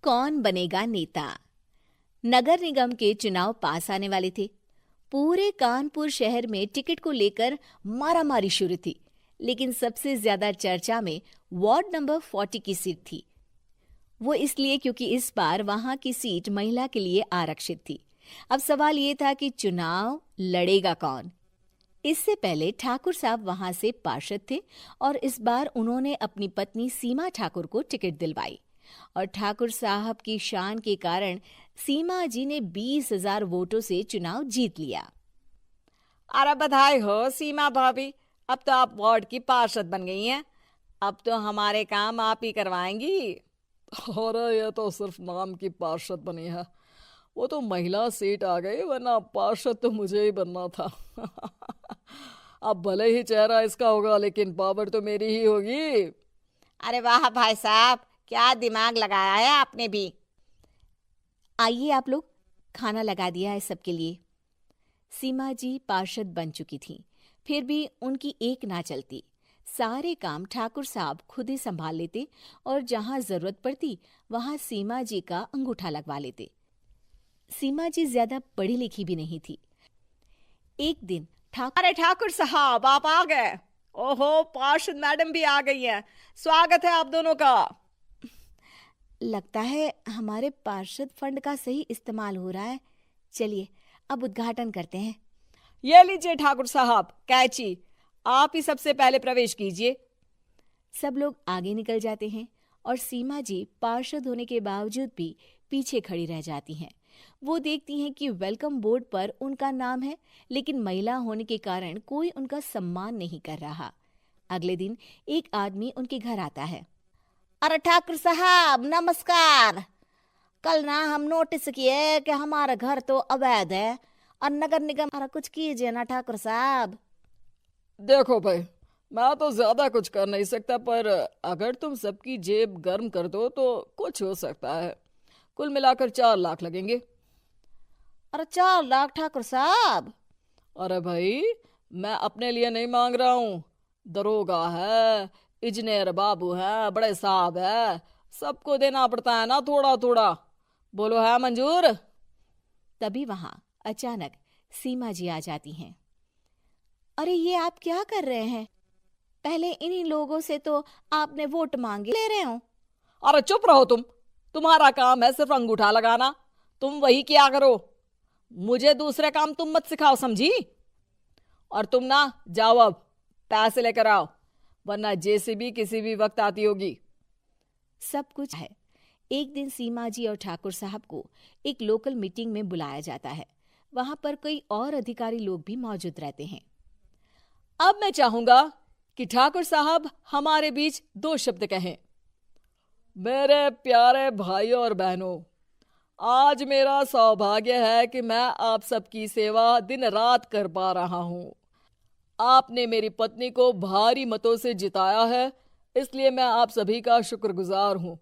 कौन बनेगा नेता। नगर निगम के चुनाव पास आने वाले थे। पूरे कानपुर शहर में टिकट को लेकर मारामारी शुरू थी, लेकिन सबसे ज्यादा चर्चा में वार्ड नंबर 40 की सीट थी। वो इसलिए क्योंकि इस बार वहां की सीट महिला के लिए आरक्षित थी। अब सवाल ये था कि चुनाव लड़ेगा कौन। इससे पहले ठाकुर साहब वहां से पार्षद थे और इस बार उन्होंने अपनी पत्नी सीमा ठाकुर को टिकट दिलवाई और ठाकुर साहब की शान के कारण सीमा जी ने 20,000 वोटों से चुनाव जीत लिया। अरे बधाई हो सीमा भाभी, अब तो आप वार्ड की पार्षद बन गई हैं। अब तो हमारे काम आप ही करवाएंगी। अरे ये तो सिर्फ नाम की पार्षद बनी है, वो तो महिला सीट आ गई, वरना पार्षद तो मुझे ही बनना था। अब भले ही चेहरा इसका होगा, लेकिन पावर तो मेरी ही होगी। अरे वाह भाई साहब, क्या दिमाग लगाया है आपने भी। आइए आप लोग, खाना लगा दिया है सबके लिए। सीमा जी पार्षद बन चुकी थीं, फिर भी उनकी एक ना चलती। सारे काम ठाकुर साहब खुद ही संभाल लेते और जहां जरूरत पड़ती वहां सीमा जी का अंगूठा लगवा लेते। सीमा जी ज्यादा पढ़ी लिखी भी नहीं थी। एक दिन अरे ठाकुर साहब, आप आ गए। ओहो, पार्षद मैडम भी आ गई हैं। स्वागत है आप दोनों का। लगता है हमारे पार्षद फंड का सही इस्तेमाल हो रहा है। चलिए अब उद्घाटन करते हैं। ये लीजिए ठाकुर साहब कैची, आप ही सबसे पहले प्रवेश कीजिए। सब लोग आगे निकल जाते हैं और सीमा जी पार्षद होने के बावजूद भी पीछे खड़ी रह जाती हैं। वो देखती हैं कि वेलकम बोर्ड पर उनका नाम है, लेकिन महिला होने के कारण कोई उनका सम्मान नहीं कर रहा। अगले दिन एक आदमी उनके घर आता है। अरे ठाकुर साहब नमस्कार। कल ना हम नोटिस किए कि हमारा घर तो अवैध है और नगर निगम कुछ कीजिए ना ठाकुर साहब। देखो भाई, मैं तो ज्यादा कुछ कर नहीं सकता, पर अगर तुम सबकी जेब गर्म कर दो तो कुछ हो सकता है। कुल मिलाकर 4 लाख लगेंगे। अरे 4 लाख ठाकुर साहब? अरे भाई, मैं अपने लिए नहीं मांग रहा हूँ। दरोगा है, इंजीनियर बाबू है, बड़े साहब है, सबको देना पड़ता है ना थोड़ा थोड़ा। बोलो है मंजूर? तभी वहां अचानक सीमा जी आ जाती हैं। अरे ये आप क्या कर रहे हैं? पहले इन्हीं लोगों से तो आपने वोट मांगे ले रहे हो। अरे चुप रहो तुम, तुम्हारा काम है सिर्फ अंगूठा लगाना, तुम वही किया करो। मुझे दूसरे काम तुम मत सिखाओ, समझी? और तुम ना जाओ, अब पैसे लेकर आओ, वरना जेसीबी किसी भी वक्त आती होगी। सब कुछ है। एक दिन सीमा जी और ठाकुर साहब को एक लोकल मीटिंग में बुलाया जाता है। वहां पर कई और अधिकारी लोग भी मौजूद रहते हैं। अब मैं चाहूंगा कि ठाकुर साहब हमारे बीच 2 शब्द कहें। मेरे प्यारे भाइयों और बहनों, आज मेरा सौभाग्य है कि मैं आप सबकी सेवा दिन रात कर पा रहा हूं। आपने मेरी पत्नी को भारी मतों से जिताया है, इसलिए मैं आप सभी का शुक्रगुजार हूं।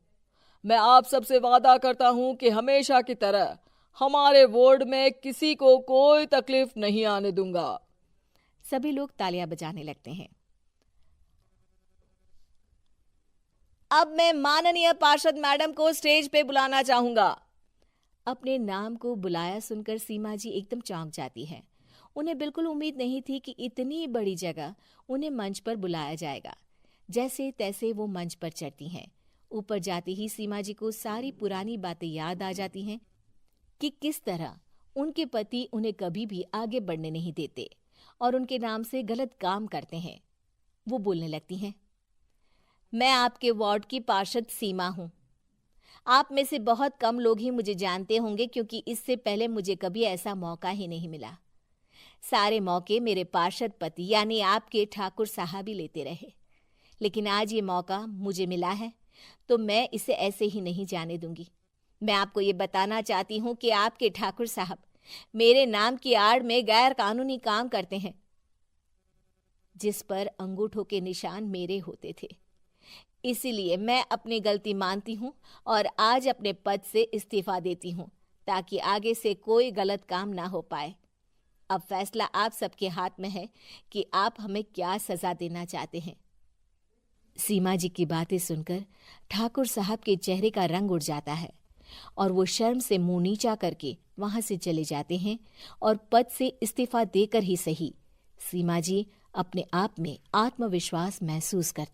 मैं आप सबसे वादा करता हूं कि हमेशा की तरह हमारे वार्ड में किसी को कोई तकलीफ नहीं आने दूंगा। सभी लोग तालियां बजाने लगते हैं। अब मैं माननीय पार्षद मैडम को स्टेज पे बुलाना चाहूंगा। अपने नाम को बुलाया सुनकर सीमा जी एकदम चौंक जाती है। उन्हें बिल्कुल उम्मीद नहीं थी कि इतनी बड़ी जगह उन्हें मंच पर बुलाया जाएगा। जैसे तैसे वो मंच पर चढ़ती हैं। ऊपर जाते ही सीमा जी को सारी पुरानी बातें याद आ जाती हैं कि किस तरह उनके पति उन्हें कभी भी आगे बढ़ने नहीं देते और उनके नाम से गलत काम करते हैं। वो बोलने लगती हैं। मैं आपके वार्ड की पार्षद सीमा हूं। आप में से बहुत कम लोग ही मुझे जानते होंगे, क्योंकि इससे पहले मुझे कभी ऐसा मौका ही नहीं मिला। सारे मौके मेरे पार्षद पति यानी आपके ठाकुर साहब ही लेते रहे, लेकिन आज ये मौका मुझे मिला है तो मैं इसे ऐसे ही नहीं जाने दूंगी। मैं आपको ये बताना चाहती हूँ कि आपके ठाकुर साहब मेरे नाम की आड़ में गैर कानूनी काम करते हैं, जिस पर अंगूठों के निशान मेरे होते थे। इसीलिए मैं अपनी गलती मानती हूँ और आज अपने पद से इस्तीफा देती हूँ, ताकि आगे से कोई गलत काम ना हो पाए। अब फैसला आप सबके हाथ में है कि आप हमें क्या सजा देना चाहते हैं। सीमा जी की बातें सुनकर ठाकुर साहब के चेहरे का रंग उड़ जाता है। और वो शर्म से मुंह नीचा करके वहां से चले जाते हैं और पद से इस्तीफा देकर ही सही सीमा जी अपने आप में आत्मविश्वास महसूस करती